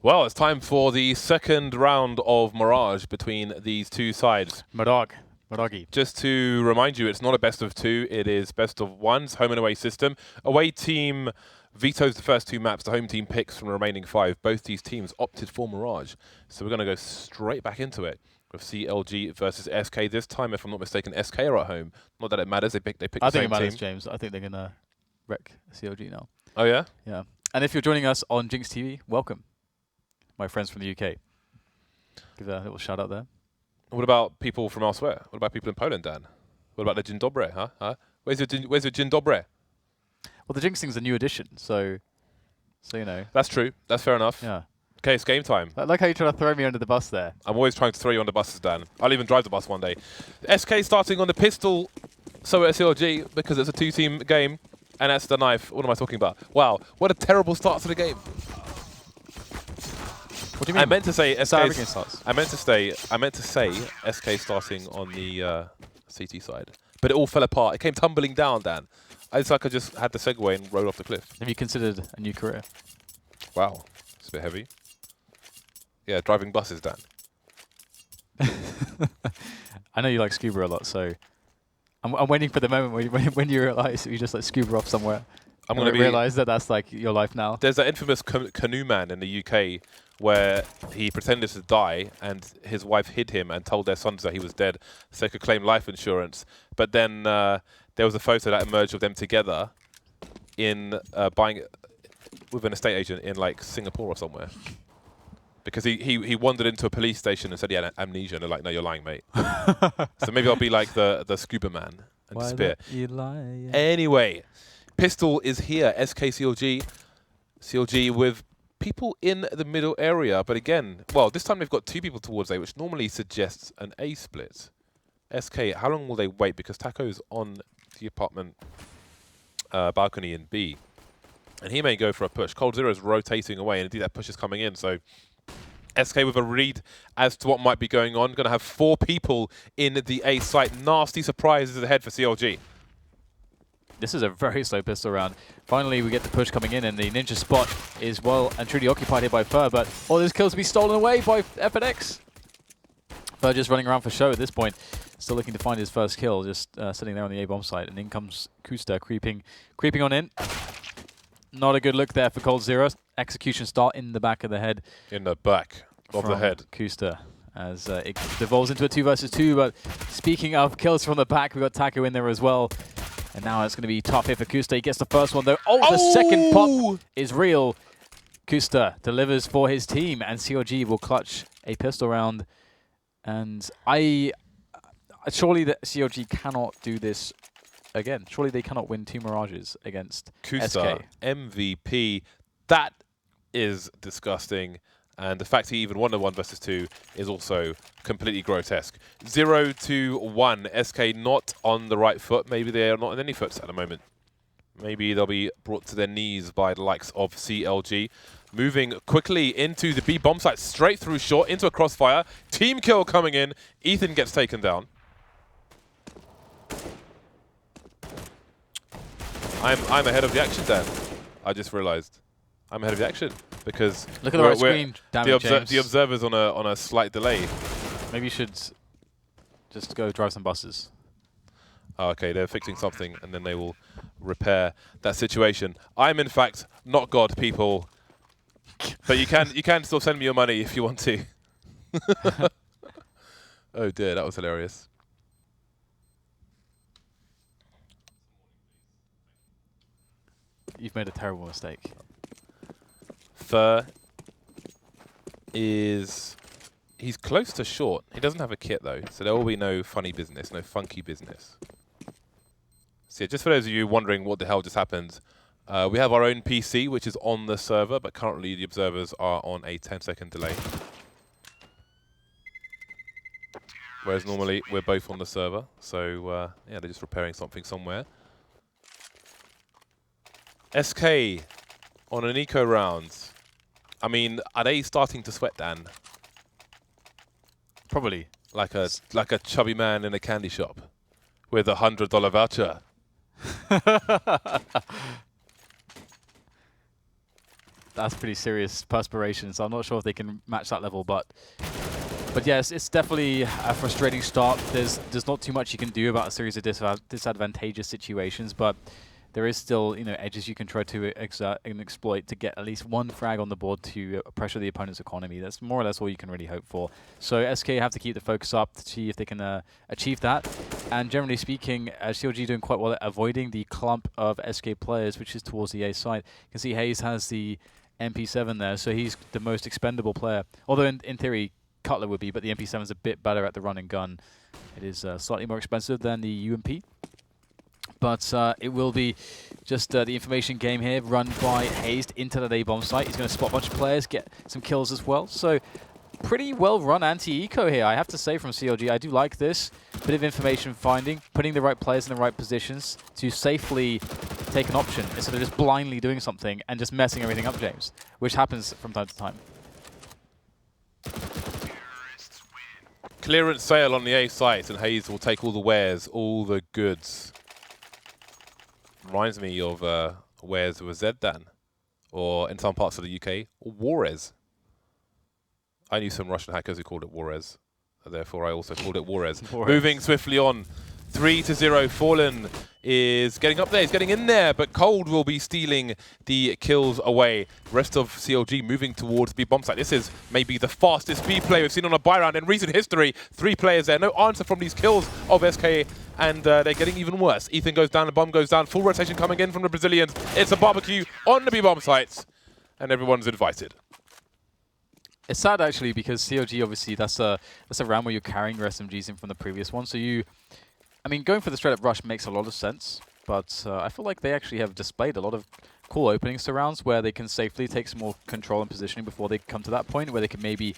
Well, it's time for the second round of Mirage between these two sides. Miragi. Just to remind you, it's not a best of two, it is best of ones, home and away system. Away team vetoes the first two maps, the home team picks from the remaining 5. Both these teams opted for Mirage. So we're going to go straight back into it with CLG versus SK. This time, if I'm not mistaken, SK are at home. Not that it matters, they pick the same team. I think it matters, James. I think they're going to wreck CLG now. Oh, yeah? Yeah. And if you're joining us on Jinx TV, welcome. My friends from the UK. Give a little shout out there. What about people from elsewhere? What about people in Poland, Dan? What about the Dzień dobry, huh? Where's your Dzień dobry? Well, the Jinx thing's a new addition, so you know. That's true. That's fair enough. Yeah. Okay, it's game time. I like how you try to throw me under the bus there. I'm always trying to throw you on the buses, Dan. I'll even drive the bus one day. SK starting on the pistol, so at CLG, because it's a 2-team game, and that's the knife. What am I talking about? Wow, what a terrible start to the game. What do you mean? I meant to say SK. I meant to say SK starting on the CT side, but it all fell apart. It came tumbling down, Dan. It's like I just had the segue and rode off the cliff. Have you considered a new career? Wow, it's a bit heavy. Yeah, driving buses, Dan. I know you like scuba a lot, so I'm waiting for the moment when you realize you just like scuba off somewhere. I'm going to realize that that's like your life now. There's that infamous canoe man in the UK where he pretended to die and his wife hid him and told their sons that he was dead so they could claim life insurance. But then there was a photo that emerged of them together in buying with an estate agent in like Singapore or somewhere. Because he wandered into a police station and said he had amnesia, and they're like, no, you're lying, mate. So maybe I'll be like the scuba man and disappear. You lie? Anyway, pistol is here, SK CLG with people in the middle area. But again, well, this time they've got 2 people towards A, which normally suggests an A split. SK, how long will they wait? Because Taco's on the apartment balcony in B. And he may go for a push. coldzera is rotating away, and indeed that push is coming in. So SK with a read as to what might be going on. Going to have 4 people in the A site. Nasty surprises ahead for CLG. This is a very slow pistol round. Finally, we get the push coming in, and the ninja spot is well and truly occupied here by Fer, but all those kills will be stolen away by FNX. Fer just running around for show at this point. Still looking to find his first kill, just sitting there on the A-bomb site, and in comes koosta creeping on in. Not a good look there for coldzera. Execution start in the back of the head. In the back of the head. koosta, as it devolves into a 2 versus 2. But speaking of kills from the back, we've got Taco in there as well. And now it's going to be tough here for koosta. He gets the first one, though. Oh, the second pop is real. koosta delivers for his team, and CLG will clutch a pistol round. And surely the CLG cannot do this again. Surely they cannot win 2 Mirages against koosta, SK. MVP. That is disgusting. And the fact he even won the 1 versus 2 is also completely grotesque. 0-1. SK not on the right foot. Maybe they are not on any foots at the moment. Maybe they'll be brought to their knees by the likes of CLG. Moving quickly into the B bomb site, straight through short, into a crossfire. Team kill coming in. Ethan gets taken down. I'm ahead of the action, Dan. I just realized. I'm ahead of the action because look at the right screen. The observer's on a slight delay. Maybe you should just go drive some buses. Oh, okay, they're fixing something, and then they will repair that situation. I'm in fact not God, people, but you can still send me your money if you want to. Oh dear, that was hilarious. You've made a terrible mistake. Fer is... He's close to short. He doesn't have a kit, though, so there will be no funny business, no funky business. So yeah, just for those of you wondering what the hell just happened, we have our own PC, which is on the server, but currently the observers are on a 10-second delay. Whereas normally we're both on the server, so yeah, they're just repairing something somewhere. SK on an eco round. I mean, are they starting to sweat, Dan? Probably. Like a chubby man in a candy shop with a $100 voucher. that's pretty serious perspiration. So I'm not sure if they can match that level, but yes, it's definitely a frustrating start. There's not too much you can do about a series of disadvantageous situations, but there is still, you know, edges you can try to exert and exploit to get at least one frag on the board to pressure the opponent's economy. That's more or less all you can really hope for. So SK have to keep the focus up to see if they can achieve that. And generally speaking, CLG doing quite well at avoiding the clump of SK players, which is towards the A side. You can see hazed has the MP7 there, so he's the most expendable player. Although in theory, Cutler would be, but the MP7 is a bit better at the run and gun. It is slightly more expensive than the UMP. But it will be just the information game here, run by hazed into that A-bomb site. He's going to spot a bunch of players, get some kills as well. So pretty well-run anti-eco here, I have to say, from CLG. I do like this. Bit of information finding, putting the right players in the right positions to safely take an option instead of just blindly doing something and just messing everything up, James, which happens from time to time. Clearance sale on the A site, and hazed will take all the wares, all the goods. Reminds me of wares with Zdan, or in some parts of the UK, Warez. I knew some Russian hackers who called it Warez, therefore I also called it Warez. Moving swiftly on, 3-0. Fallen is getting up there, he's getting in there, but Cold will be stealing the kills away. Rest of CLG moving towards B bomb site. This is maybe the fastest B play we've seen on a buy round in recent history. 3 players there, no answer from these kills of SK, and they're getting even worse. Ethan goes down, the bomb goes down, full rotation coming in from the Brazilians. It's a barbecue on the B bomb sites, and everyone's invited. It's sad actually, because CLG obviously that's a round where you're carrying your SMGs in from the previous one, so I mean, going for the straight-up rush makes a lot of sense, but I feel like they actually have displayed a lot of cool openings to rounds where they can safely take some more control and positioning before they come to that point where they can maybe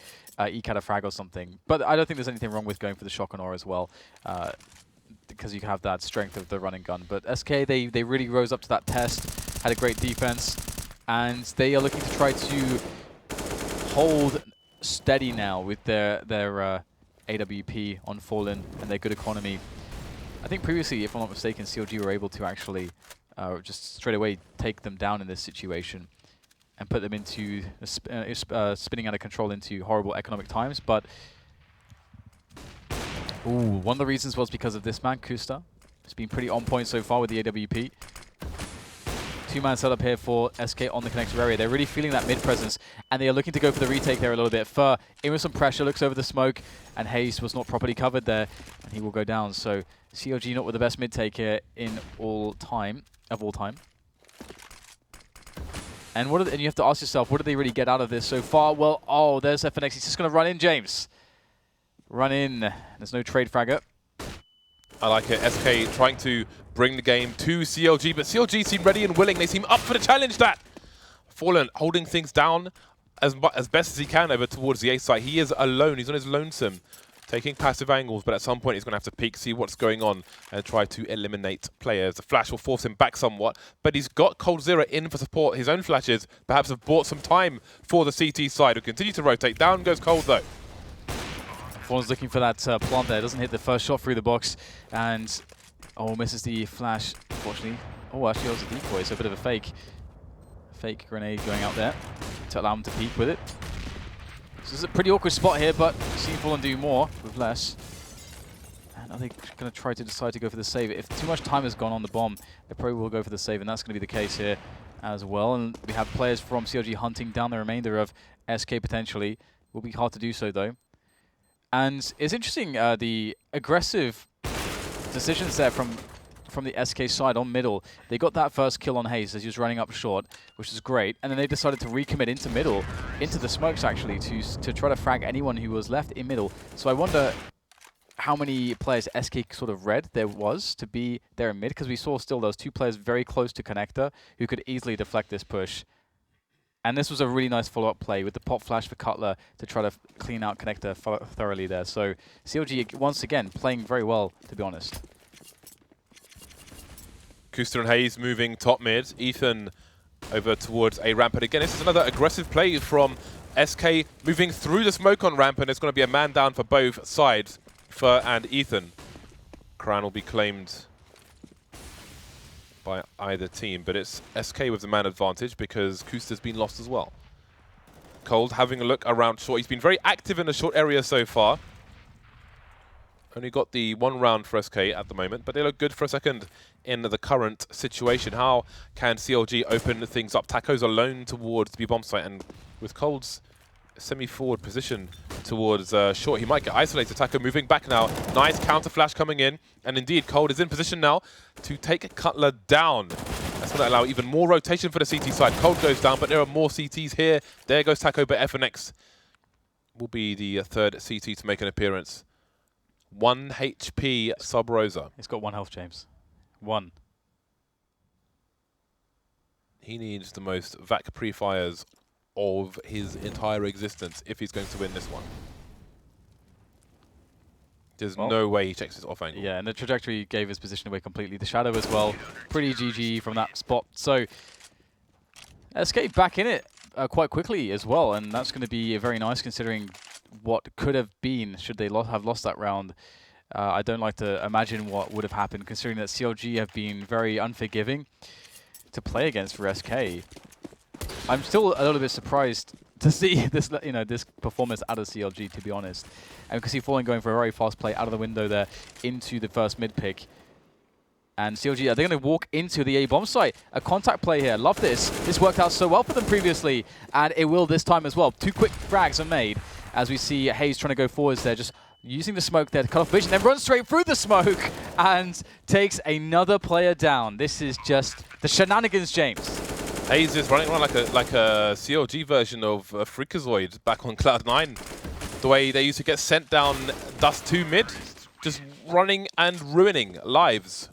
eke out a frag or something. But I don't think there's anything wrong with going for the shotgun ore as well, because you have that strength of the running gun. But SK, they really rose up to that test, had a great defense, and they are looking to try to hold steady now with their AWP on Fallen and their good economy. I think previously, if I'm not mistaken, CLG were able to actually just straight away take them down in this situation and put them into spinning out of control into horrible economic times. But one of the reasons was because of this man, koosta. It's been pretty on point so far with the AWP. 2-man setup here for SK on the connector area. They're really feeling that mid presence, and they are looking to go for the retake there a little bit. Fur in with some pressure, looks over the smoke, and hazed was not properly covered there, and he will go down. So CLG not with the best mid take here in all time. And and you have to ask yourself, what did they really get out of this so far? Well, oh, there's FNX. He's just going to run in, James. Run in. There's no trade fragger. I like it. SK trying to bring the game to CLG, but CLG seem ready and willing. They seem up for the challenge. That Fallen holding things down as best as he can over towards the A site. He is alone. He's on his lonesome, taking passive angles, but at some point he's going to have to peek, see what's going on, and try to eliminate players. The flash will force him back somewhat, but he's got coldzera in for support. His own flashes perhaps have bought some time for the CT side, who continue to rotate. Down goes Cold, though. Fallen's looking for that plant there. Doesn't hit the first shot through the box, and misses the flash, unfortunately. Oh, actually, it was a decoy, so a bit of a fake grenade going out there to allow him to peek with it. So this is a pretty awkward spot here, but we've seen Fallen do more with less. And are they going to try to decide to go for the save? If too much time has gone on the bomb, they probably will go for the save, and that's going to be the case here as well. And we have players from CLG hunting down the remainder of SK potentially. Will be hard to do so, though. And it's interesting, the aggressive decisions there from the SK side on middle. They got that first kill on hazed as he was running up short, which is great. And then they decided to recommit into middle, into the smokes actually, to try to frag anyone who was left in middle. So I wonder how many players SK sort of read there was to be there in mid, because we saw still those 2 players very close to connector who could easily deflect this push. And this was a really nice follow-up play with the pop flash for Cutler to try to clean out connector thoroughly there. So CLG, once again, playing very well, to be honest. koosta and hazed moving top mid. Ethan over towards a ramp. And again, this is another aggressive play from SK, moving through the smoke on ramp, and it's going to be a man down for both sides, Fur and Ethan. Crown will be claimed by either team, but it's SK with the man advantage because koosta's been lost as well. Cold having a look around short. He's been very active in the short area so far. Only got the 1 round for SK at the moment, but they look good for a second in the current situation. How can CLG open things up? Taco's alone towards the bomb site, and with Cold's semi-forward position towards short, he might get isolated. Taco moving back now. Nice counter flash coming in, and indeed Cold is in position now to take Cutler down. That's going to allow even more rotation for the CT side. Cold goes down, but there are more CTs here. There goes Taco, but FNX will be the third CT to make an appearance. 1 HP Subroza. He's got 1 health, James. 1. He needs the most VAC pre-fires of his entire existence if he's going to win this one. There's no way he checks his off angle. Yeah, and the trajectory gave his position away completely. The shadow as well. Pretty GG from that spot. So, SK back in it quite quickly as well, and that's going to be very nice considering what could have been should they have lost that round. I don't like to imagine what would have happened considering that CLG have been very unforgiving to play against for SK. I'm still a little bit surprised to see this, this performance out of CLG, to be honest. And we can see Fallen going for a very fast play out of the window there into the first mid pick. And CLG, are they going to walk into the A bomb site? A contact play here. Love this. This worked out so well for them previously, and it will this time as well. 2 quick frags are made as we see hazed trying to go forwards there, just using the smoke there to cut off vision, then runs straight through the smoke and takes another player down. This is just the shenanigans, James. hazed is running around like a CLG version of Freakazoid back on Cloud9. The way they used to get sent down Dust 2 mid, just running and ruining lives.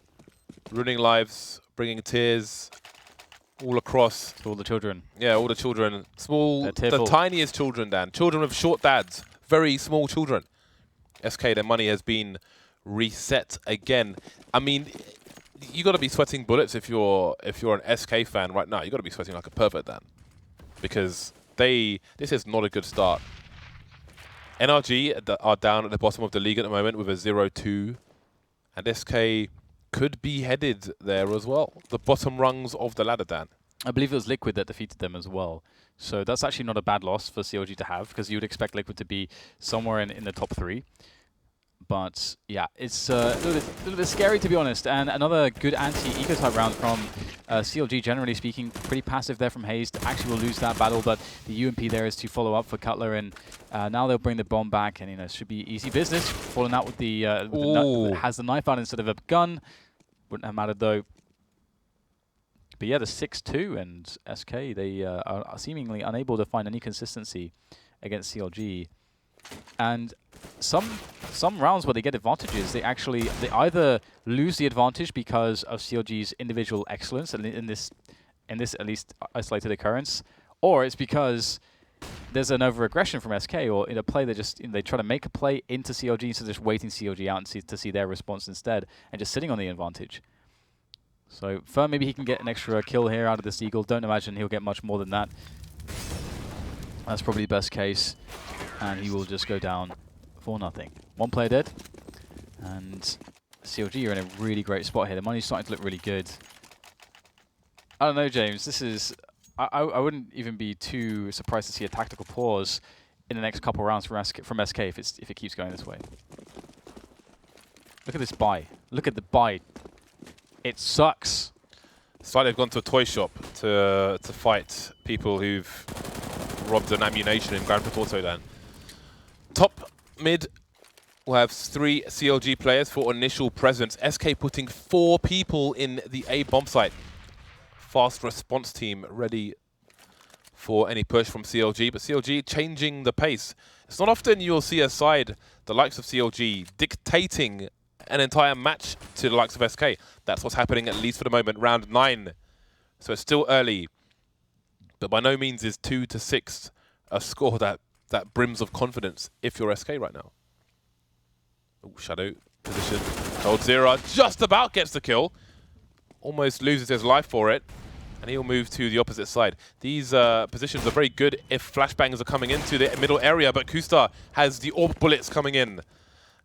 Ruining lives, bringing tears all across. To all the children. Yeah, all the children. Small, the tiniest children, Dan. Children with short dads. Very small children. SK, their money has been reset again. I mean, you got to be sweating bullets if you're an SK fan right now. You got to be sweating like a pervert, Dan, because this is not a good start. NRG are down at the bottom of the league at the moment with a 0-2, and SK could be headed there as well. The bottom rungs of the ladder, Dan. I believe it was Liquid that defeated them as well. So that's actually not a bad loss for CLG to have, because you would expect Liquid to be somewhere in the top 3. But yeah, it's a little bit scary, to be honest. And another good anti-eco type round from CLG, generally speaking. Pretty passive there from hazed. Actually will lose that battle, but the UMP there is to follow up for Cutler. And now they'll bring the bomb back, and it should be easy business. Falling out with the has the knife out instead of a gun. Wouldn't have mattered though. But yeah, the 6-2 and SK, they are seemingly unable to find any consistency against CLG. And some rounds where they get advantages, they either lose the advantage because of CLG's individual excellence in this at least isolated occurrence, or it's because there's an over-aggression from SK, or in a play they try to make a play into CLG instead of just waiting CLG out and to see their response instead, and just sitting on the advantage. So Fern, maybe he can get an extra kill here out of this Eagle. Don't imagine he'll get much more than that. That's probably best case, and he will just go down for nothing. 1 player dead, and CLG are in a really great spot here. The money's starting to look really good. I don't know, James. This is... I wouldn't even be too surprised to see a tactical pause in the next couple rounds from SK if it keeps going this way. Look at this buy. Look at the buy. It sucks. It's like they've gone to a toy shop to fight people who've robbed an ammunition in Grand Theft Auto. Then top mid will have 3 CLG players for initial presence. SK putting 4 people in the A bomb site. Fast response team ready for any push from CLG, but CLG changing the pace. It's not often you'll see a side, the likes of CLG, dictating an entire match to the likes of SK. That's what's happening, at least for the moment. Round 9. So it's still early, but by no means is 2-6 a score that brims of confidence if you're SK right now. Ooh, shadow position. coldzera just about gets the kill. Almost loses his life for it, and he'll move to the opposite side. These positions are very good if flashbangs are coming into the middle area, but koosta has the AWP bullets coming in.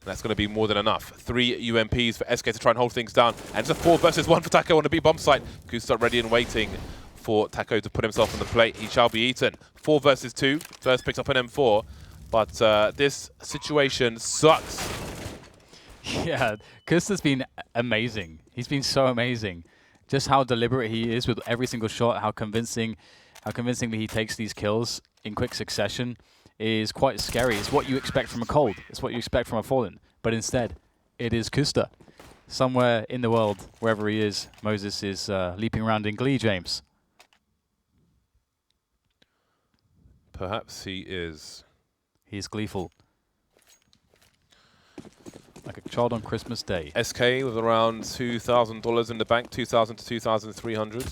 that's going to be more than enough. 3 UMPs for SK to try and hold things down. And it's a 4 versus 1 for Taco on the B bomb site. koosta ready and waiting for Taco to put himself on the plate. He shall be eaten. 4 versus 2. First picks up an M4. But this situation sucks. Yeah, koosta's been amazing. He's been so amazing. Just how deliberate he is with every single shot, how convincingly he takes these kills in quick succession is quite scary. It's what you expect from a Cold. It's what you expect from a Fallen. But instead, it is koosta. Somewhere in the world, wherever he is, Moses is leaping around in glee, James. Perhaps he is. He's gleeful. Like a child on Christmas Day. SK with around $2,000 in the bank, 2,000 to 2,300.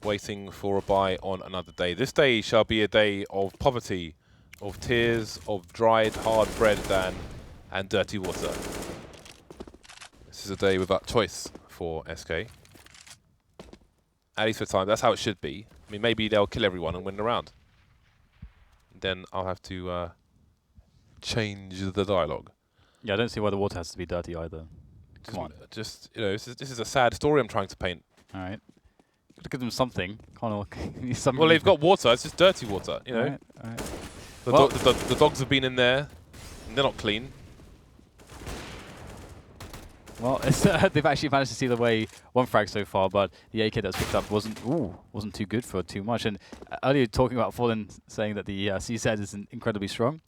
Waiting for a buy on another day. This day shall be a day of poverty, of tears, of dried hard bread, Dan, and dirty water. This is a day without choice for SK. At least for time, that's how it should be. I mean, maybe they'll kill everyone and win the round. Then I'll have to change the dialogue. Yeah, I don't see why the water has to be dirty either. Come on. Just, you know, this is a sad story I'm trying to paint. All right. Gotta give them something. Something. Well, they've got water. It's just dirty water, you know. All right. The dogs have been in there, and they're not clean. Well, they've actually managed to steal away 1 frag so far, but the AK that's picked up wasn't too good for too much. And earlier talking about Fallen saying that the CZ is incredibly strong.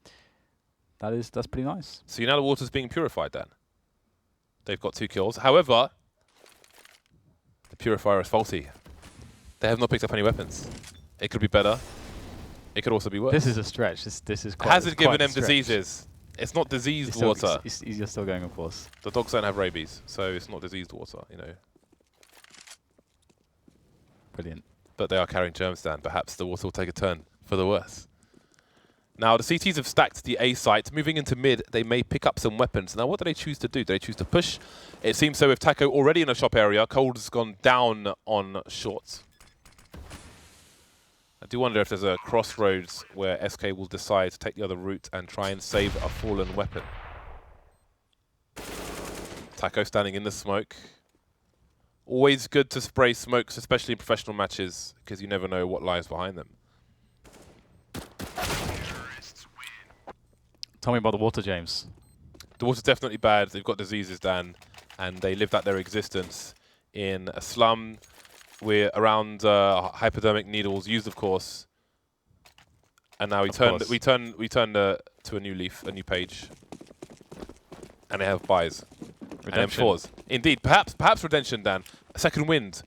That's pretty nice. So now the water's being purified then. They've got 2 kills. However, the purifier is faulty. They have not picked up any weapons. It could be better. It could also be worse. This is a stretch. This is quite. Has it given them diseases? It's not diseased water. You're still going, of course. The dogs don't have rabies, so it's not diseased water, you know. Brilliant. But they are carrying germs, Dan. Perhaps the water will take a turn for the worse. Now, the CTs have stacked the A site. Moving into mid, they may pick up some weapons. Now, what do they choose to do? Do they choose to push? It seems so with Taco already in a shop area. Cold's gone down on short. I do wonder if there's a crossroads where SK will decide to take the other route and try and save a fallen weapon. Taco standing in the smoke. Always good to spray smokes, especially in professional matches, because you never know what lies behind them. Tell me about the water, James. The water's definitely bad. They've got diseases, Dan, and they lived out their existence in a slum. We're around hypodermic needles used, of course, and now we turn to a new leaf, a new page, and they have buys and M4s. Indeed, perhaps redemption, Dan. A second wind,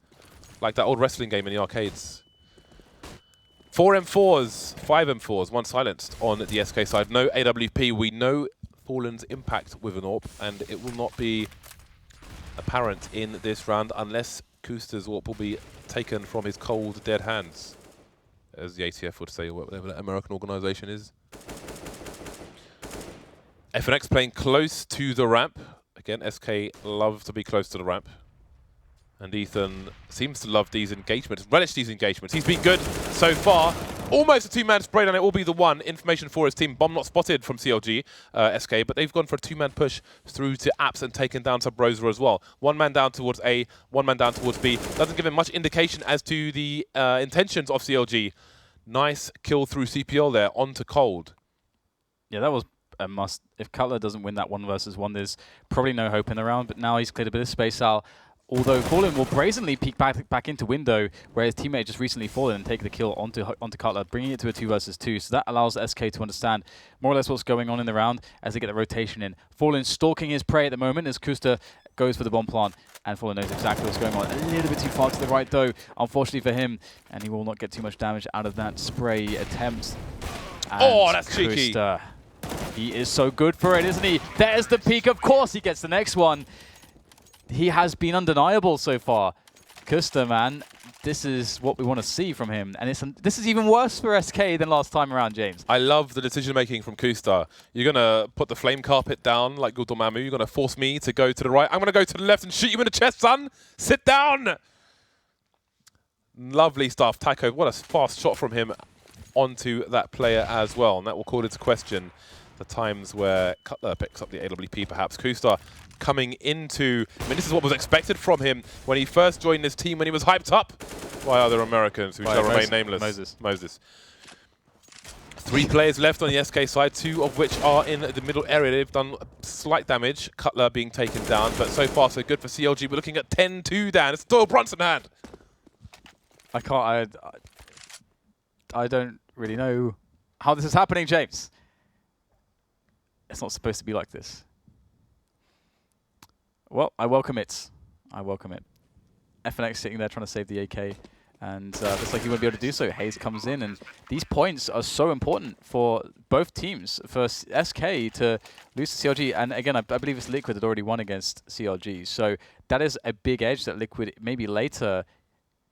like that old wrestling game in the arcades. 4 M4s, 5 M4s, 1 silenced on the SK side. No AWP. We know Fallen's impact with an AWP, and it will not be apparent in this round unless koosta's AWP will be taken from his cold, dead hands, as the ATF would say, or whatever that American organization is. FNX playing close to the ramp. Again, SK love to be close to the ramp. And Ethan seems to love these engagements, relish these engagements. He's been good so far. Almost a 2-man spray, and it will be the one. Information for his team. Bomb not spotted from CLG, SK, but they've gone for a 2-man push through to apps and taken down Subroza as well. 1 man down towards A, 1 man down towards B. Doesn't give him much indication as to the intentions of CLG. Nice kill through CPL there, onto Cold. Yeah, that was a must. If Cutler doesn't win that 1 versus 1, there's probably no hope in the round, but now he's cleared a bit of space out. Although Fallen will brazenly peek back into window, where his teammate just recently fallen and take the kill onto Cutler, bringing it to a 2 versus 2. So that allows SK to understand more or less what's going on in the round as they get the rotation in. Fallen stalking his prey at the moment as koosta goes for the bomb plant, and Fallen knows exactly what's going on. A little bit too far to the right though, unfortunately for him, and he will not get too much damage out of that spray attempt. And oh, that's cheeky. He is so good for it, isn't he? There's the peak. Of course he gets the next one. He has been undeniable so far. koosta, man, this is what we want to see from him. And this is even worse for SK than last time around, James. I love the decision-making from koosta. You're going to put the flame carpet down like Guldomamu. You're going to force me to go to the right. I'm going to go to the left and shoot you in the chest, son. Sit down. Lovely stuff. Taco, what a fast shot from him onto that player as well. And that will call into question the times where Cutler picks up the AWP, perhaps. koosta coming into... I mean, this is what was expected from him when he first joined this team, when he was hyped up by other Americans who shall remain nameless. Moses. 3 players left on the SK side, 2 of which are in the middle area. They've done slight damage, Cutler being taken down, but so far so good for CLG. We're looking at 10-2 down. It's still Brunson hand. I don't really know how this is happening, James. It's not supposed to be like this. Well, I welcome it. I welcome it. FNX sitting there trying to save the AK. And looks like he won't be able to do so. hazed comes in, and these points are so important for both teams. For SK to lose to CLG, and again, I believe it's Liquid that already won against CLG. So that is a big edge that Liquid maybe later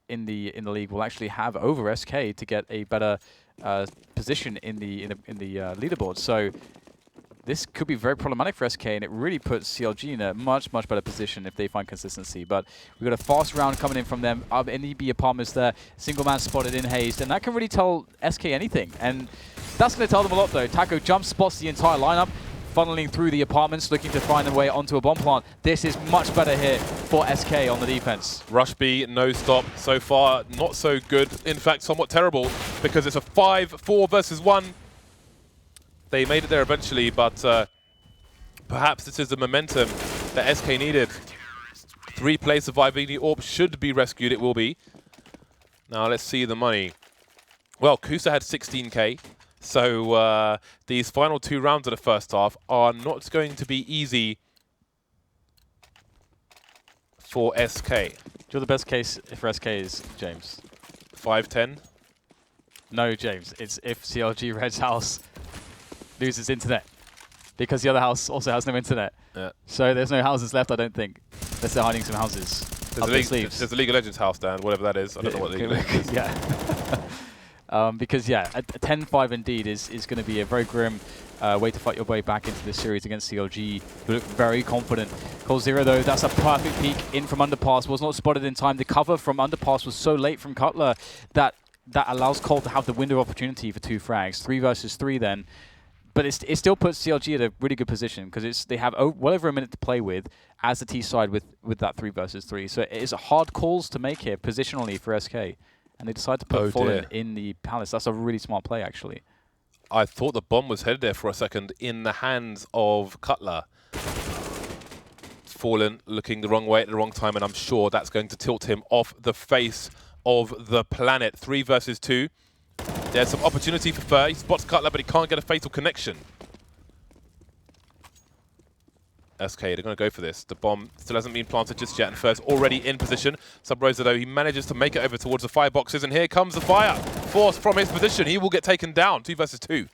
in the league will actually have over SK to get a better position in the leaderboard. So this could be very problematic for SK, and it really puts CLG in a much, much better position if they find consistency. But we've got a fast round coming in from them. NEB apartments there, single man spotted in hazed, and that can really tell SK anything. And that's going to tell them a lot, though. Taco jumps, spots the entire lineup, funneling through the apartments, looking to find a way onto a bomb plant. This is much better here for SK on the defense. Rush B, no stop. So far, not so good. In fact, somewhat terrible, because it's a 5-4 versus 1. They made it there eventually, but perhaps this is the momentum that SK needed. 3 players surviving. The AWP should be rescued. It will be. Now let's see the money. Well, koosta had 16K. So these final 2 rounds of the first half are not going to be easy for SK. Do you know the best case for SK is, James? 5-10? No, James. It's if CLG Red's house loses internet, because the other house also has no internet. Yeah. So there's no houses left, I don't think. Unless they're hiding some houses. There's a League of Legends house, Dan, whatever that is. I don't know what League of Legends is. Yeah. Because, yeah, a 10-5 indeed is going to be a very grim way to fight your way back into this series against CLG, who look very confident. coldzera, though, that's a perfect peek in from underpass. Was not spotted in time. The cover from underpass was so late from Cutler that allows Cold to have the window of opportunity for 2 frags. 3 versus 3 then. But it still puts CLG at a really good position, because they have well over a minute to play with as the T side with that 3 versus 3. So it is hard calls to make here positionally for SK. And they decide to put Fallen in the Palace. That's a really smart play, actually. I thought the bomb was headed there for a second in the hands of Cutler. Fallen looking the wrong way at the wrong time, and I'm sure that's going to tilt him off the face of the planet. 3 versus 2. There's some opportunity for Fur. He spots Cutler, but he can't get a fatal connection. SK, they're going to go for this. The bomb still hasn't been planted just yet, and Fur's already in position. Subroza, though, he manages to make it over towards the fireboxes, and here comes the fire. Force from his position. He will get taken down. 2 versus 2.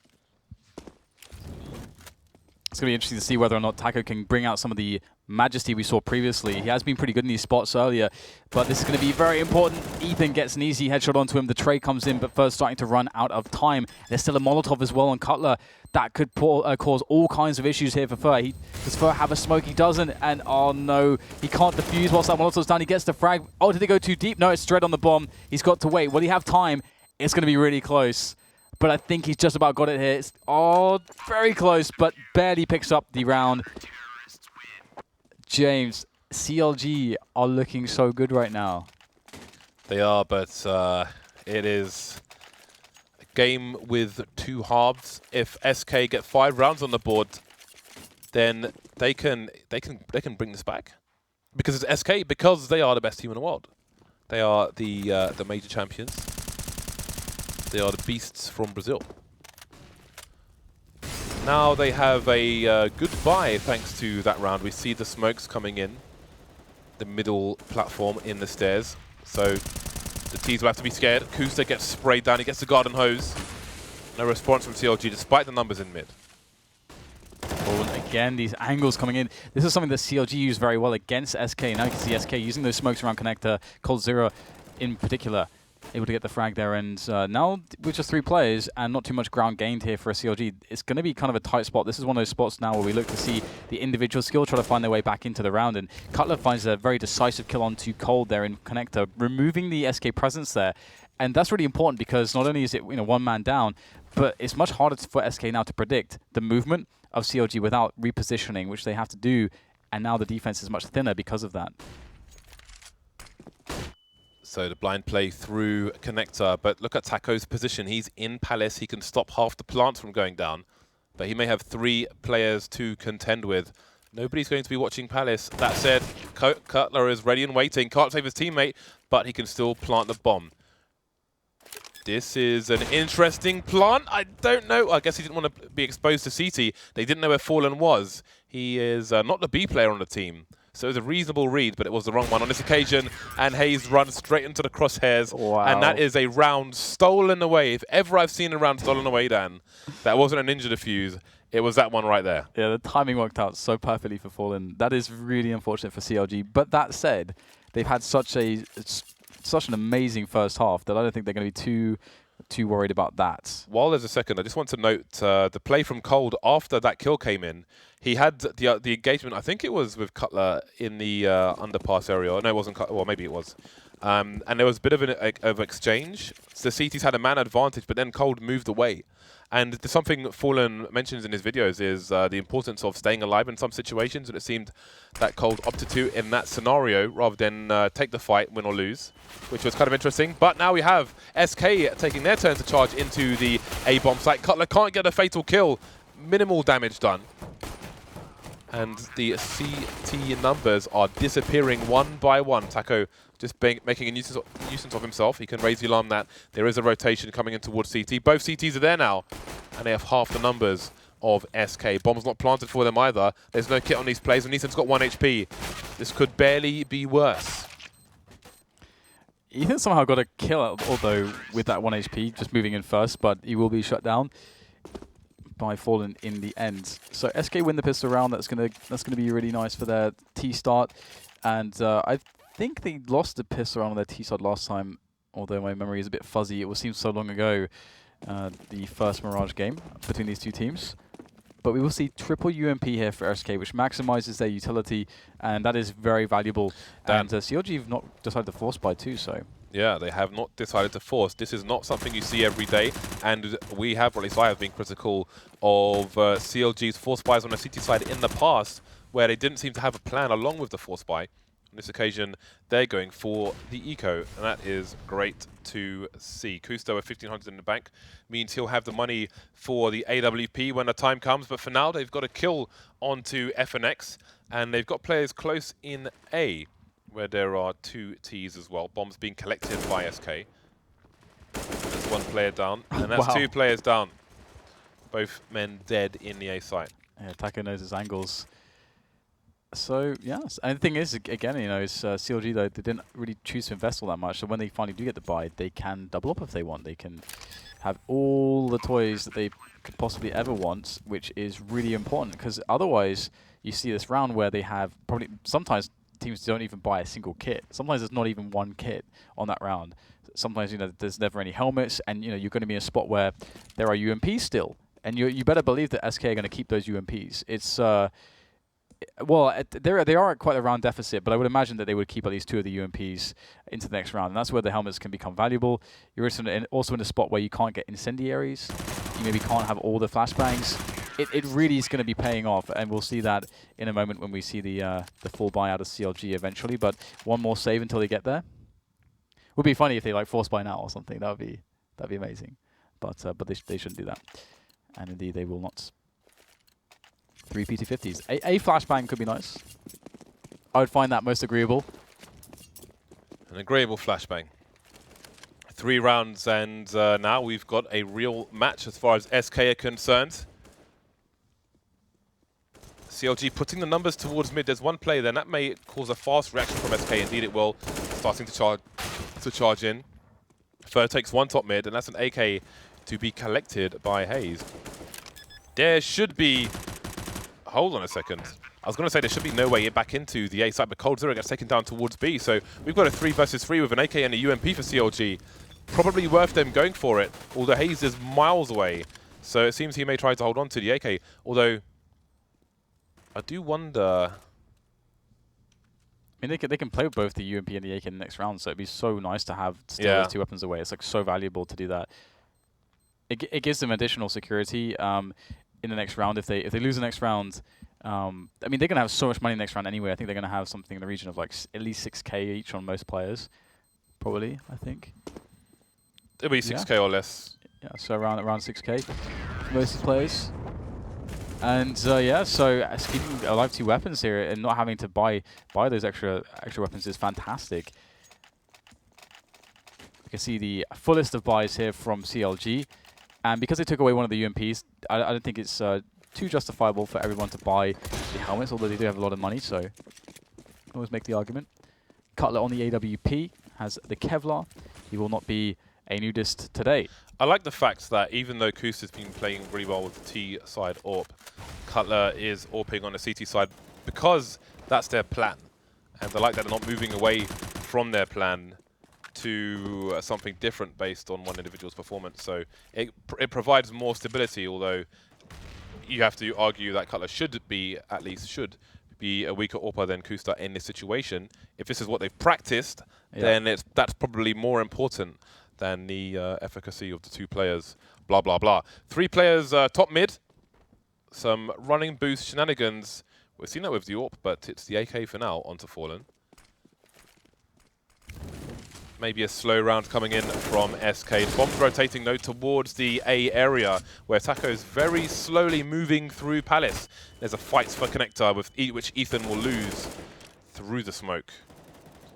It's going to be interesting to see whether or not Taco can bring out some of the majesty we saw previously. He has been pretty good in these spots earlier, but this is going to be very important. Ethan gets an easy headshot onto him. The trade comes in, but first starting to run out of time. There's still a Molotov as well on Cutler. That could cause all kinds of issues here for Fur. Does Fur have a smoke? He doesn't, and oh no, he can't defuse whilst that Molotov's down. He gets the frag. Oh, did he go too deep? No, it's straight on the bomb. He's got to wait. Will he have time? It's going to be really close. But I think he's just about got it here. It's, very close, but barely picks up the round. James, CLG are looking so good right now. They are, but it is a game with 2 halves. If SK get 5 rounds on the board, then they can bring this back. Because it's SK, because they are the best team in the world. They are the major champions. They are the beasts from Brazil. Now they have a good buy thanks to that round. We see the smokes coming in, the middle platform in the stairs. So the T's will have to be scared. koosta gets sprayed down. He gets the garden hose. No response from CLG despite the numbers in mid. Oh, again, these angles coming in. This is something that CLG used very well against SK. Now you can see SK using those smokes around connector. coldzera in particular able to get the frag there, and now with just 3 players and not too much ground gained here for a CLG, it's going to be kind of a tight spot. This is one of those spots now where we look to see the individual skill try to find their way back into the round, and Cutler finds a very decisive kill onto Cold there in connector, removing the SK presence there. And that's really important because not only is it one man down, but it's much harder for SK now to predict the movement of CLG without repositioning, which they have to do. And now the defense is much thinner because of that. So the blind play through connector, but look at Taco's position. He's in Palace. He can stop half the plants from going down, but he may have 3 players to contend with. Nobody's going to be watching Palace. That said, Cutler is ready and waiting. Can't save his teammate, but he can still plant the bomb. This is an interesting plant. I don't know. I guess he didn't want to be exposed to CT. They didn't know where Fallen was. He is not the B player on the team. So it was a reasonable read, but it was the wrong one on this occasion. And hazed runs straight into the crosshairs. Wow. And that is a round stolen away. If ever I've seen a round stolen away, Dan, that wasn't a ninja defuse. It was that one right there. Yeah, the timing worked out so perfectly for Fallen. That is really unfortunate for CLG. But that said, they've had such an amazing first half that I don't think they're going to be too worried about that. While there's a second, I just want to note the play from Cold after that kill came in. He had the engagement, I think it was with Cutler in the underpass area. No, it wasn't Cutler. Well, maybe it was. And there was a bit of an exchange. So the CTs had a man advantage, but then Cold moved away. And something Fallen mentions in his videos is the importance of staying alive in some situations, and it seemed that Cold opted to in that scenario rather than take the fight, win or lose, which was kind of interesting. But now we have SK taking their turn to charge into the A-bomb site. Cutler can't get a fatal kill. Minimal damage done. And the CT numbers are disappearing one by one. Taco just making a nuisance of himself. He can raise the alarm that there is a rotation coming in towards CT. Both CTs are there now, and they have half the numbers of SK. Bomb's not planted for them either. There's no kit on these plays, and Ethan's got 1 HP. This could barely be worse. Ethan somehow got a kill, although with that 1 HP, just moving in first, but he will be shut down by Fallen in the end. So SK win the pistol round. That's gonna be really nice for their T start, and I think they lost the pistol round on their T start last time. Although my memory is a bit fuzzy, it seems so long ago. The first Mirage game between these two teams. But we will see triple UMP here for SK, which maximizes their utility, and that is very valuable. And CLG have not decided to force buy too, so. Yeah, they have not decided to force. This is not something you see every day, and we have, or at least I have, been critical of CLG's force buys on the CT side in the past, where they didn't seem to have a plan along with the force buy. On this occasion, they're going for the eco, and that is great to see. Koosta with 1,500 in the bank means he'll have the money for the AWP when the time comes, but for now, they've got a kill onto FNX, and they've got players close in A, where there are 2 Ts as well. Bombs being collected by SK. There's 1 player down, and that's 2 players down. Both men dead in the A site. Yeah, Taco knows his angles. So, yes. And the thing is, again, it's CLG, though, they didn't really choose to invest all that much. So when they finally do get the buy, they can double up if they want. They can have all the toys that they could possibly ever want, which is really important. Because otherwise, you see this round where they have probably sometimes teams don't even buy a single kit. Sometimes there's not even 1 kit on that round. Sometimes, there's never any helmets, and, you're going to be in a spot where there are UMPs still. And you better believe that SK are going to keep those UMPs. It's, well, they are at quite a round deficit, but I would imagine that they would keep at least 2 of the UMPs into the next round. And that's where the helmets can become valuable. You're also in a spot where you can't get incendiaries. You maybe can't have all the flashbangs. It really is going to be paying off, and we'll see that in a moment when we see the full buy out of CLG eventually. But 1 more save until they get there. Would be funny if they force buy now or something. That'd be amazing. But they shouldn't do that, and indeed they will not. 3 PT50s. A flashbang could be nice. I would find that most agreeable. An agreeable flashbang. 3 rounds, and now we've got a real match as far as SK are concerned. CLG putting the numbers towards mid. There's 1 play there, and that may cause a fast reaction from SK. Indeed it will. Starting to charge in. Fur takes 1 top mid, and that's an AK to be collected by hazed. There should be... Hold on a second. I was going to say there should be no way back into the A site, but coldzera gets taken down towards B. So we've got a 3 versus 3 with an AK and a UMP for CLG. Probably worth them going for it, although hazed is miles away. So it seems he may try to hold on to the AK, although I do wonder... I mean, they can play with both the UMP and the AK in the next round, so it'd be so nice to have still those 2 weapons away. It's like so valuable to do that. It gives them additional security in the next round. If they lose the next round, I mean, they're gonna have so much money next round anyway. I think they're gonna have something in the region of like at least 6K each on most players, probably. I think it'll be 6K or less. Yeah, so around 6K for most players. And yeah, so keeping alive 2 weapons here and not having to buy those extra weapons is fantastic. You can see the fullest of buys here from CLG, and because they took away one of the UMPs, I don't think it's too justifiable for everyone to buy the helmets, although they do have a lot of money, so always make the argument. Cutler on the AWP has the Kevlar. He will not be a nudist today. I like the fact that even though koosta's been playing really well with the T side AWP, Cutler is AWPing on the CT side because that's their plan. And I like that they're not moving away from their plan to something different based on one individual's performance. So it provides more stability, although you have to argue that Cutler should be a weaker AWPer than koosta in this situation. If this is what they've practiced, then that's probably more important than the efficacy of the 2 players, blah, blah, blah. 3 players top mid, some running boost shenanigans. We've seen that with the AWP, but it's the AK for now onto Fallen. Maybe a slow round coming in from SK. The bomb's rotating though towards the A area, where Taco's very slowly moving through Palace. There's a fight for Connector, with which Ethan will lose through the smoke.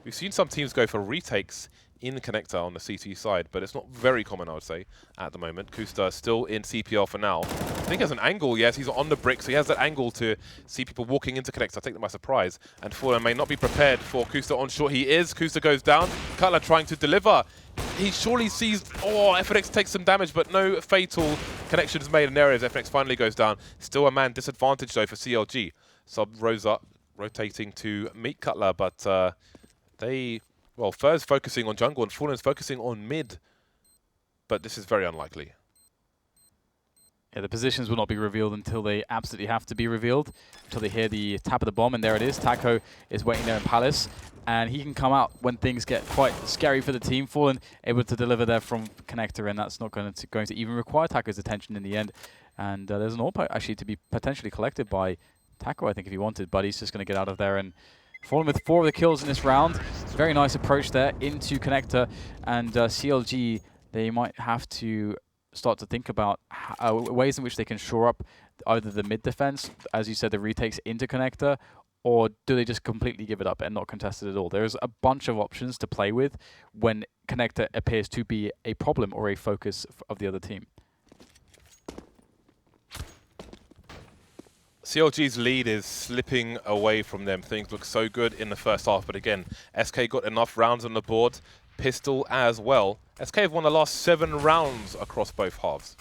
We've seen some teams go for retakes in Connector on the CT side, but it's not very common, I would say, at the moment. koosta still in CPL for now. I think he has an angle, yes, he's on the brick, so he has that angle to see people walking into Connector, take them by surprise. And Fallen may not be prepared for koosta on short. He is. koosta goes down. Cutler trying to deliver. He surely sees, FNX takes some damage, but no fatal connections made in areas. FNX finally goes down. Still a man disadvantage, though, for CLG. Subroza rotating to meet Cutler, but well, Fur's focusing on jungle and Fallen's focusing on mid, but this is very unlikely. Yeah, the positions will not be revealed until they absolutely have to be revealed, until they hear the tap of the bomb, and there it is. Taco is waiting there in Palace, and he can come out when things get quite scary for the team. Fallen able to deliver there from Connector, and that's not going to even require Taco's attention in the end. And there's an AWP actually to be potentially collected by Taco, I think, if he wanted, but he's just going to get out of there. And Fallen with 4 of the kills in this round. Very nice approach there into Connector, and CLG, they might have to start to think about ways in which they can shore up either the mid defense, as you said, the retakes into Connector, or do they just completely give it up and not contest it at all? There's a bunch of options to play with when Connector appears to be a problem or a focus of the other team. CLG's lead is slipping away from them. Things look so good in the first half, but again, SK got enough rounds on the board. Pistol as well. SK have won the last 7 rounds across both halves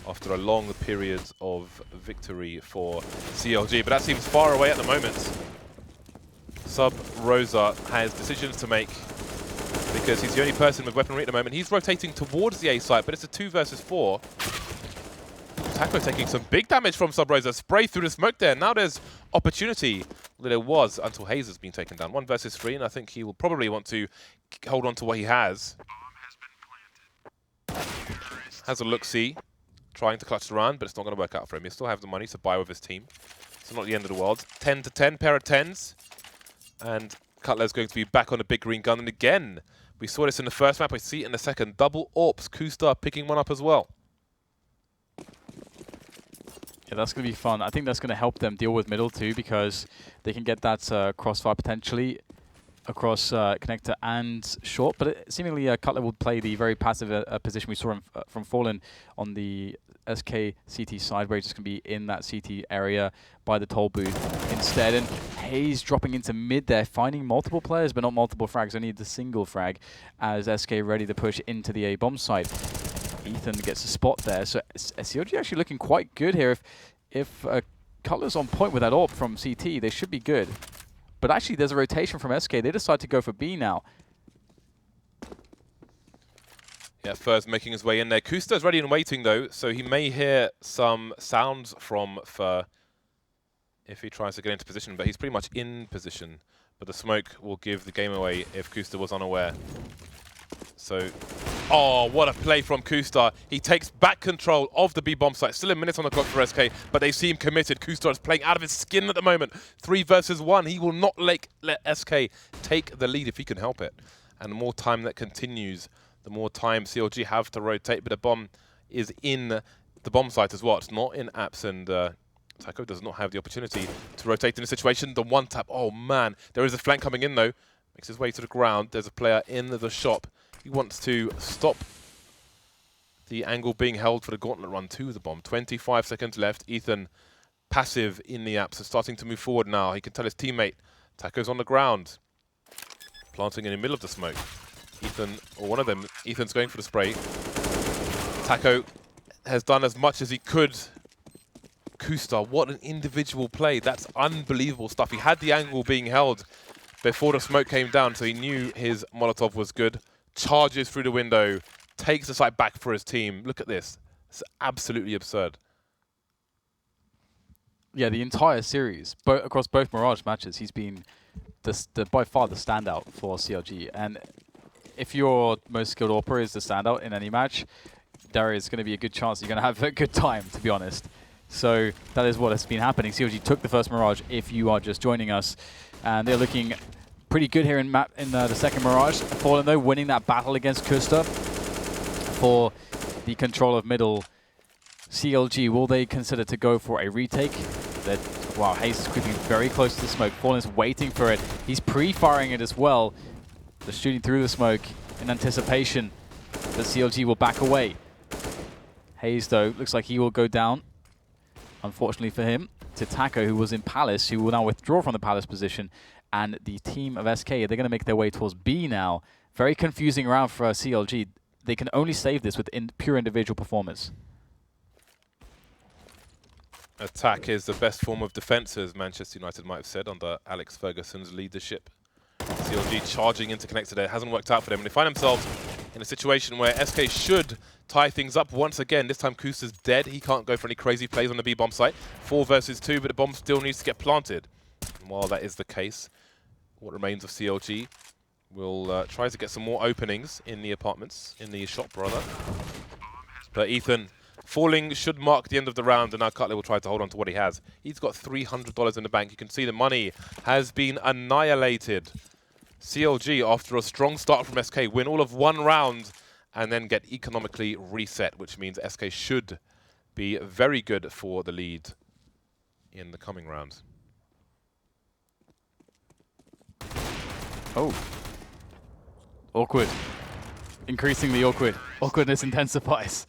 after a long period of victory for CLG, but that seems far away at the moment. Subroza has decisions to make because he's the only person with weaponry at the moment. He's rotating towards the A site, but it's a 2 versus 4. Taco taking some big damage from Subroza. Spray through the smoke there. Now there's opportunity. Well, there was until hazed has been taken down. 1 versus 3, and I think he will probably want to hold on to what he has. Has a look-see. Trying to clutch the run, but it's not going to work out for him. He still have the money to buy with his team. So not the end of the world. 10 to 10, pair of 10s. And Cutler's going to be back on the big green gun. And again, we saw this in the first map. We see it in the second. Double AWPs. koosta picking one up as well. Yeah, that's going to be fun. I think that's going to help them deal with middle too, because they can get that crossfire potentially across Connector and short. But seemingly Cutler will play the very passive position we saw from Fallen on the SK CT side, where he's just going to be in that CT area by the toll booth instead. And hazed dropping into mid there, finding multiple players, but not multiple frags, only the single frag, as SK ready to push into the A bomb site. Ethan gets a spot there, so CLG actually looking quite good here. If Cutler's on point with that AWP from CT, they should be good. But actually, there's a rotation from SK. They decide to go for B now. Yeah, Fur's making his way in there. koosta's ready and waiting, though, so he may hear some sounds from Fur if he tries to get into position, but he's pretty much in position but the smoke will give the game away if koosta was unaware. So, oh, what a play from koosta. He takes back control of the B bomb site. Still a minute on the clock for SK, but they seem committed. koosta is playing out of his skin at the moment. 3 versus 1. He will not let SK take the lead if he can help it. And the more time that continues, the more time CLG have to rotate. But the bomb is in the bomb site as well. It's not in apps, and Taco does not have the opportunity to rotate in the situation. The one tap, oh man. There is a flank coming in though. Makes his way to the ground. There's a player in the shop. He wants to stop the angle being held for the gauntlet run to the bomb. 25 seconds left. Ethan passive in the apps, so starting to move forward now. He can tell his teammate, Taco's on the ground. Planting in the middle of the smoke. Ethan, or one of them, Ethan's going for the spray. Taco has done as much as he could. koosta, what an individual play. That's unbelievable stuff. He had the angle being held before the smoke came down, so he knew his Molotov was good. Charges through the window, takes the site back for his team. Look at this. It's absolutely absurd. Yeah, the entire series, across both Mirage matches, he's been by far the standout for CLG. And if your most skilled AWPer is the standout in any match, there is going to be a good chance you're going to have a good time, to be honest. So that is what has been happening. CLG took the first Mirage, if you are just joining us. And they're looking pretty good here in the second Mirage. Fallen, though, winning that battle against koosta for the control of middle. CLG, will they consider to go for a retake? Wow, hazed is creeping very close to the smoke. Fallen is waiting for it. He's pre-firing it as well. They're shooting through the smoke in anticipation that CLG will back away. hazed, though, looks like he will go down, unfortunately for him, to Taco, who was in Palace, who will now withdraw from the Palace position. And the team of SK, they're going to make their way towards B now. Very confusing round for CLG. They can only save this with pure individual performance. Attack is the best form of defence, as Manchester United might have said, under Alex Ferguson's leadership. CLG charging into connector there. It hasn't worked out for them. And they find themselves in a situation where SK should tie things up once again. This time koosta's dead. He can't go for any crazy plays on the B bomb site. 4 versus 2, but the bomb still needs to get planted. And while that is the case, what remains of CLG will try to get some more openings in the apartments, in the shop rather. But Ethan falling should mark the end of the round, and now Cutler will try to hold on to what he has. He's got $300 in the bank. You can see the money has been annihilated. CLG, after a strong start from SK, win all of 1 round and then get economically reset, which means SK should be very good for the lead in the coming rounds. Oh. Awkward. Increasingly awkward. Awkwardness intensifies.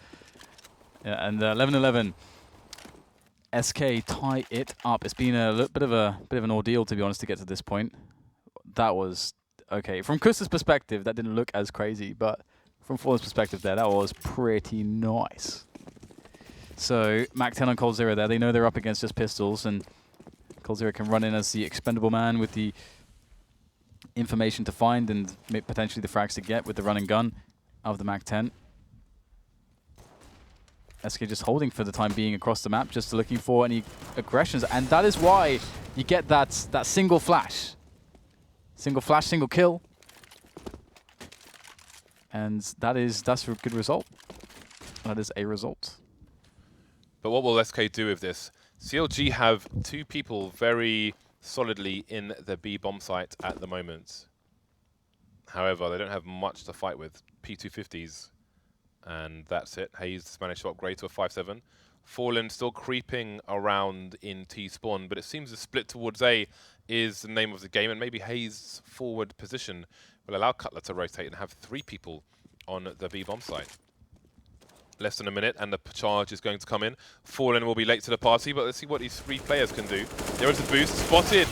Yeah, and 11-11. SK tie it up. It's been a bit of an ordeal, to be honest, to get to this point. That was okay. From koosta's perspective, that didn't look as crazy, but from Fallen's perspective there, that was pretty nice. So, Mac-10 on coldzera there. They know they're up against just pistols, and coldzera can run in as the expendable man with the information to find and potentially the frags to get with the run and gun of the Mac-10. SK just holding for the time being across the map, just looking for any aggressions, and that is why you get that single flash. Single flash, single kill. And that's a good result. That is a result. But what will SK do with this? CLG have 2 people very solidly in the B bomb site at the moment. However, they don't have much to fight with. P250s, and that's it. hazed has managed to upgrade to a 5.7. Fallen still creeping around in T-spawn, but it seems the split towards A is the name of the game, and maybe hazed's forward position will allow Cutler to rotate and have 3 people on the B bomb site. Less than a minute, and the charge is going to come in. Fallen will be late to the party, but let's see what these 3 players can do. There is a boost, spotted,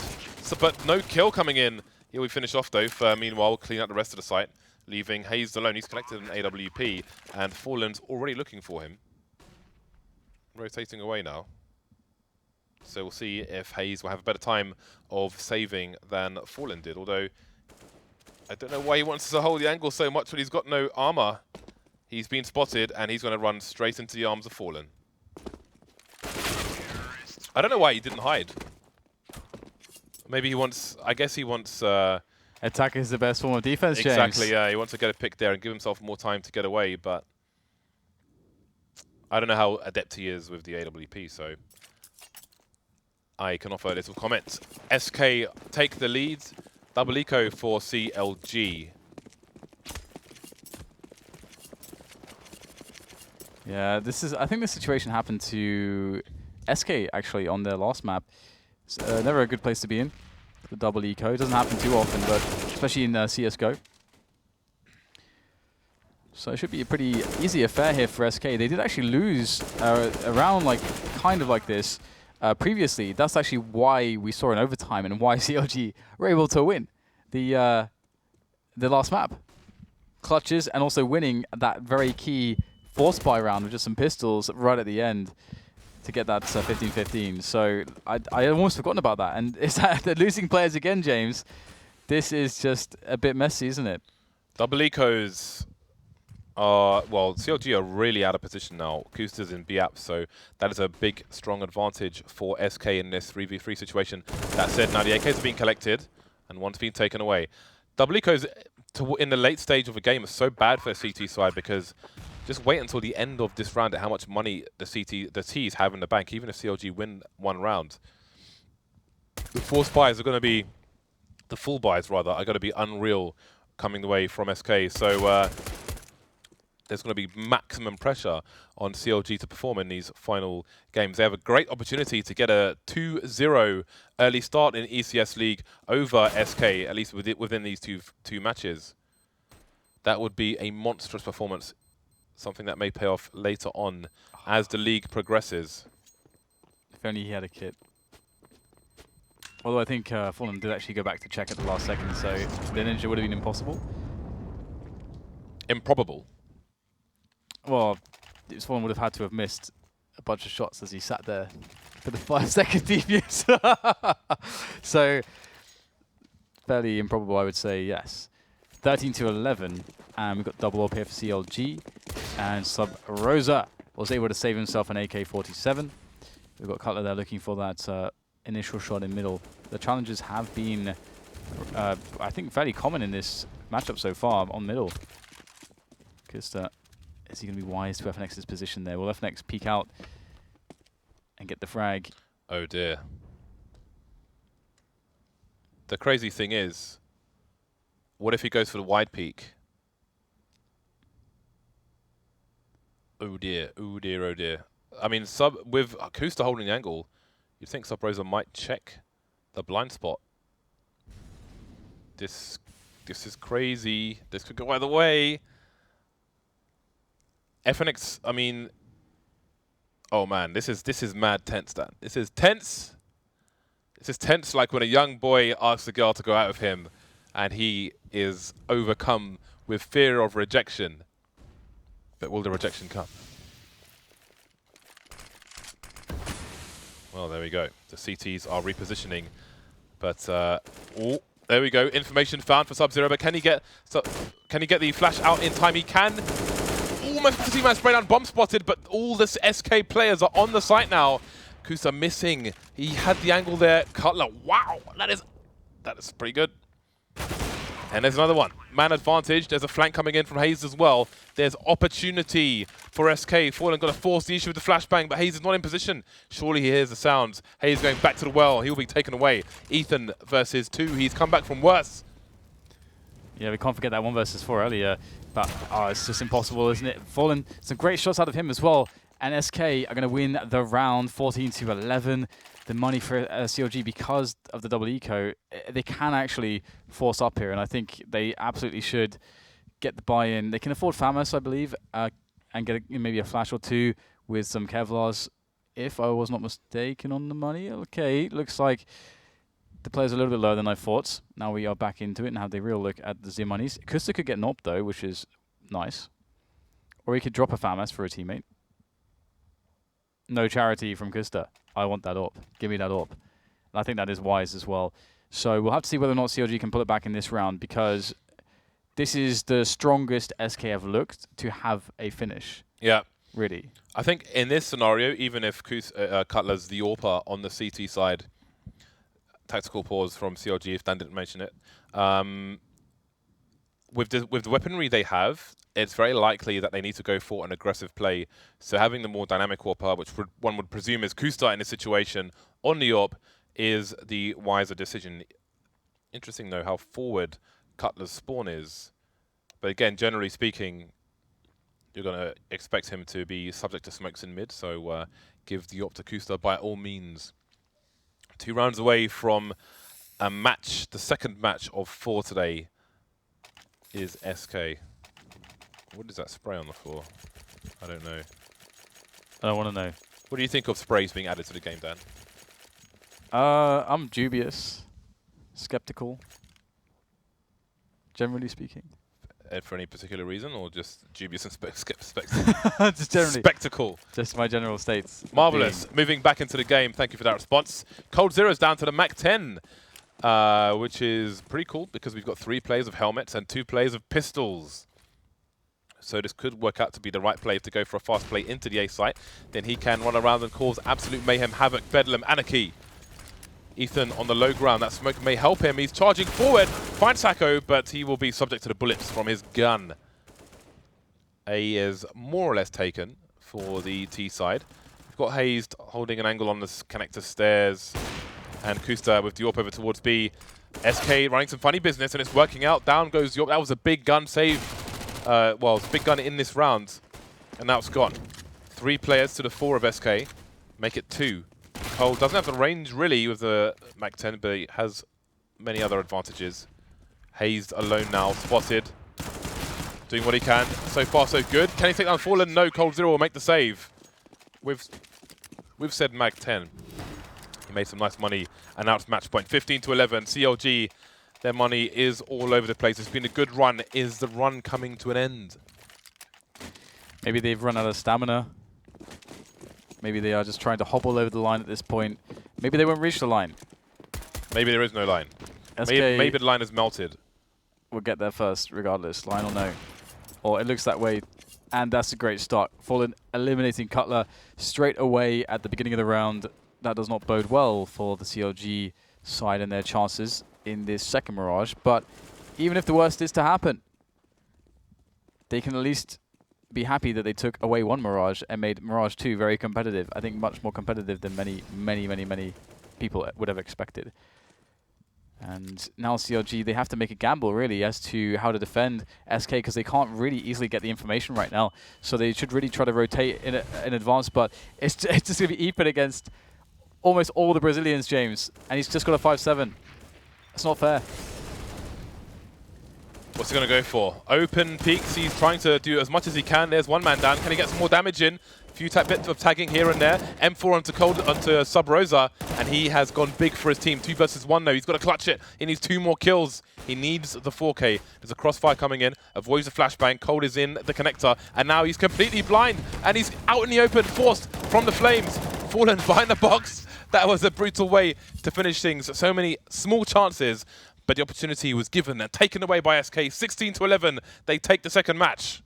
but no kill coming in. Here we finish off though, meanwhile, clean out the rest of the site, leaving hazed alone. He's collected an AWP, and Fallen's already looking for him. Rotating away now. So we'll see if hazed will have a better time of saving than Fallen did, although I don't know why he wants to hold the angle so much when he's got no armor. He's been spotted, and he's going to run straight into the arms of Fallen. I don't know why he didn't hide. Maybe he wants. I guess he wants. Attack is the best form of defense, James. Exactly. Yeah, he wants to get a pick there and give himself more time to get away. But I don't know how adept he is with the AWP, so I can offer a little comment. SK take the lead. Double eco for CLG. Yeah, I think this situation happened to SK actually on their last map. It's never a good place to be in. The double eco. It doesn't happen too often, but especially in CSGO. So it should be a pretty easy affair here for SK. They did actually lose a round kind of like this previously. That's actually why we saw an overtime and why CLG were able to win the last map. Clutches and also winning that very key force buy round with just some pistols right at the end to get that 15-15. So I almost forgotten about that. And is that they're losing players again, James? This is just a bit messy, isn't it? Double ecos are, well, CLG are really out of position now. Koosta's in B-App, so that is a big, strong advantage for SK in this 3v3 situation. That said, now the AKs are being collected and one's being taken away. Double ecos in the late stage of a game are so bad for the CT side because just wait until the end of this round at how much money the Ts have in the bank, even if CLG win one round. The force buys are going to be, the full buys rather, are going to be unreal coming the way from SK. So there's going to be maximum pressure on CLG to perform in these final games. They have a great opportunity to get a 2-0 early start in ECS League over SK, at least within these two matches. That would be a monstrous performance, something that may pay off later on as the league progresses. If only he had a kit. Although I think Fulham did actually go back to check at the last second, so the ninja would have been impossible. Improbable. Well, Fulham would have had to have missed a bunch of shots as he sat there for the 5-second defuse. So, fairly improbable, I would say, yes. 13-11, and we've got double up here for CLG, and Subroza was able to save himself an AK-47. We've got Cutler there looking for that initial shot in middle. The challenges have been, I think, fairly common in this matchup so far on middle. koosta, is he going to be wise to FNX's position there? Will FNX peek out and get the frag? Oh dear. The crazy thing is, what if he goes for the wide peak? Oh dear, oh dear, oh dear. I mean, with koosta holding the angle, you'd think Subroza might check the blind spot. This is crazy. This could go either way. FNX, I mean, oh man, this is mad tense, Dan. This is tense. This is tense like when a young boy asks a girl to go out with him and he is overcome with fear of rejection. But will the rejection come? Well, there we go. The CTs are repositioning. But, oh, there we go. Information found for Sub-Zero. But can he get the flash out in time? He can. Almost the C-man spray down, bomb spotted, but all the SK players are on the site now. koosta missing. He had the angle there. Cutler, wow, that is pretty good. And there's another one. Man advantage. There's a flank coming in from hazed as well. There's opportunity for SK. Fallen got to force the issue with the flashbang, but hazed is not in position. Surely he hears the sounds. hazed going back to the well. He'll be taken away. Ethan versus 2. He's come back from worse. Yeah, we can't forget that 1 versus 4 earlier. But it's just impossible, isn't it? Fallen, some great shots out of him as well. And SK are going to win the round 14-11. The money for CLG, because of the double eco, they can actually force up here. And I think they absolutely should get the buy-in. They can afford FAMAS, I believe, and get maybe a flash or two with some Kevlars, if I was not mistaken on the money. Okay, looks like the player's a little bit lower than I thought. Now we are back into it and have a real look at the monies. koosta could get an AWP though, which is nice. Or he could drop a FAMAS for a teammate. No charity from koosta. I want that AWP. Give me that AWP. And I think that is wise as well. So we'll have to see whether or not CLG can pull it back in this round, because this is the strongest SK have looked to have a finish. Yeah. Really. I think in this scenario, even if Cutler's the AWPer on the CT side, tactical pause from CLG if Dan didn't mention it. With the weaponry they have, it's very likely that they need to go for an aggressive play. So having the more dynamic AWP, which one would presume is koosta in this situation, on the AWP is the wiser decision. Interesting, though, how forward Cutler's spawn is. But again, generally speaking, you're going to expect him to be subject to smokes in mid, so give the AWP to koosta by all means. 2 rounds away from a match, the second match of 4 today is SK. What is that spray on the floor? I don't know. I don't want to know. What do you think of sprays being added to the game, Dan? I'm dubious, skeptical, generally speaking. For any particular reason, or just dubious and Just generally. spectacle? Just my general states. Marvelous. Moving back into the game. Thank you for that response. coldzera's down to the Mac 10, which is pretty cool because we've got 3 players of helmets and 2 players of pistols. So this could work out to be the right play to go for a fast play into the A site. Then he can run around and cause absolute mayhem, havoc, bedlam, anarchy. Ethan on the low ground. That smoke may help him. He's charging forward. Finds Sacco, but he will be subject to the bullets from his gun. A is more or less taken for the T side. We've got hazed holding an angle on the connector stairs. And koosta with the AWP over towards B. SK running some funny business, and it's working out. Down goes the AWP. That was a big gun save. Well, it's a big gun in this round. And now it's gone. 3 players to the 4 of SK. Make it 2. Cole doesn't have the range really with the Mac 10, but he has many other advantages. Hazed alone now, spotted. Doing what he can. So far, so good. Can he take down Fallen? No, coldzera will make the save. We've said Mac 10. He made some nice money, and now it's match point. 15 to 11. CLG, their money is all over the place. It's been a good run. Is the run coming to an end? Maybe they've run out of stamina. Maybe they are just trying to hobble over the line at this point. Maybe they won't reach the line. Maybe there is no line. SK Maybe the line is melted. We'll get there first, regardless, line or no. Or it looks that way, and that's a great start. Fallen eliminating Cutler straight away at the beginning of the round. That does not bode well for the CLG side and their chances in this second Mirage. But even if the worst is to happen, they can at least be happy that they took away 1 Mirage and made Mirage 2 very competitive. I think much more competitive than many people would have expected. And now CLG, they have to make a gamble really as to how to defend SK because they can't really easily get the information right now. So they should really try to rotate in advance. But it's just going to be Epic against almost all the Brazilians, James. And he's just got a 5-7. That's not fair. What's he going to go for? Open peeks. He's trying to do as much as he can. There's 1 man down. Can he get some more damage in? A few bits of tagging here and there. M4 onto Subroza, and he has gone big for his team. 2 versus 1 now. He's got to clutch it. He needs 2 more kills. He needs the 4K. There's a crossfire coming in. Avoids the flashbang. Cold is in the connector, and now he's completely blind, and he's out in the open, forced from the flames. Fallen behind the box. That was a brutal way to finish things. So many small chances, but the opportunity was given and taken away by SK. 16 to 11. They take the second match.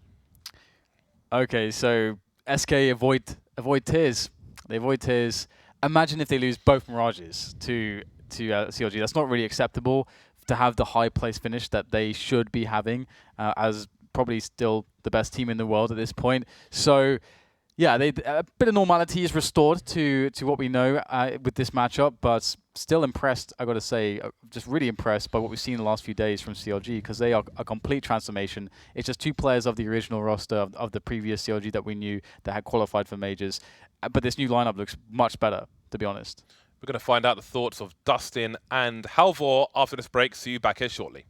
Okay, so SK avoid tears. They avoid tears. Imagine if they lose both Mirages to CLG. That's not really acceptable to have the high place finish that they should be having as probably still the best team in the world at this point. So yeah, a bit of normality is restored to what we know with this matchup, but still impressed, I got to say, just really impressed by what we've seen in the last few days from CLG, because they are a complete transformation. It's just 2 players of the original roster of the previous CLG that we knew that had qualified for majors, but this new lineup looks much better, to be honest. We're going to find out the thoughts of Dustin and Halvor after this break. See you back here shortly.